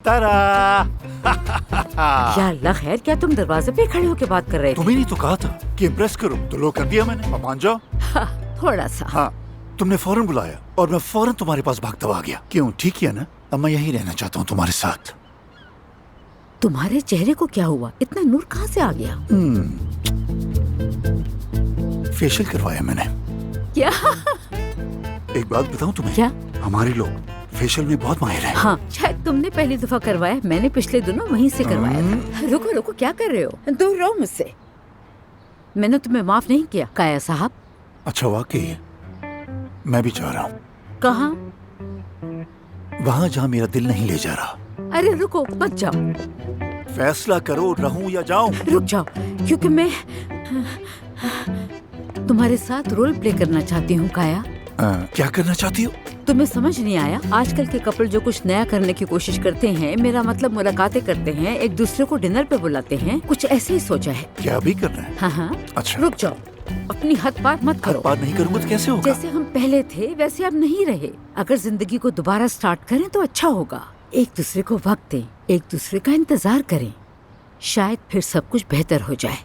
तारा। या अल्लाह खैर, क्या तुम दरवाजे पे खड़े होकर बात कर रहे थे? तुम्हें नहीं तो कहा था कि इम्प्रेस करूं, तो लो कर दिया मैंने। अब मान जाओ। थोड़ा सा। हाँ, तुमने फौरन बुलाया और मैं फौरन तुम्हारे पास भागता आ गया। क्यों, ठीक किया ना? अब मैं यही रहना चाहता हूँ तुम्हारे साथ। तुम्हारे चेहरे को क्या हुआ? इतना नूर कहाँ से आ गया? फेशियल करवाया मैंने। क्या? एक बात बताऊं तुम्हें? क्या? हमारे लोग फेशियल में बहुत माहिर हैं। हाँ, शायद तुमने पहली दफा करवाया, मैंने पिछले दिनों वहीं से करवाया था। रुको रुको, क्या कर रहे हो? दूर रहो मुझसे। मैंने तुम्हें माफ नहीं किया काया साहब। अच्छा, वाकई मैं भी जा रहा हूँ। कहाँ? वहाँ जहाँ मेरा दिल नहीं ले जा रहा। अरे रुको, मत जाओ। फैसला करो, रहूं या जाऊं। रुक जाओ, क्योंकि मैं तुम्हारे साथ रोल प्ले करना चाहती हूँ काया। क्या करना चाहती हो? तुम्हें समझ नहीं आया? आजकल के कपल जो कुछ नया करने की कोशिश करते हैं, मेरा मतलब मुलाकातें करते हैं, एक दूसरे को डिनर पे बुलाते हैं, कुछ ऐसे ही सोचा है। क्या भी करना है? हाँ हाँ। अच्छा, रुक जाओ, अपनी हद पार मत करो। हद पार नहीं करूँगा तो कैसे होगा? जैसे हम पहले थे वैसे अब नहीं रहे। अगर जिंदगी को दोबारा स्टार्ट करें तो अच्छा होगा। एक दूसरे को वक्त दें, एक दूसरे का इंतजार करें, शायद फिर सब कुछ बेहतर हो जाए।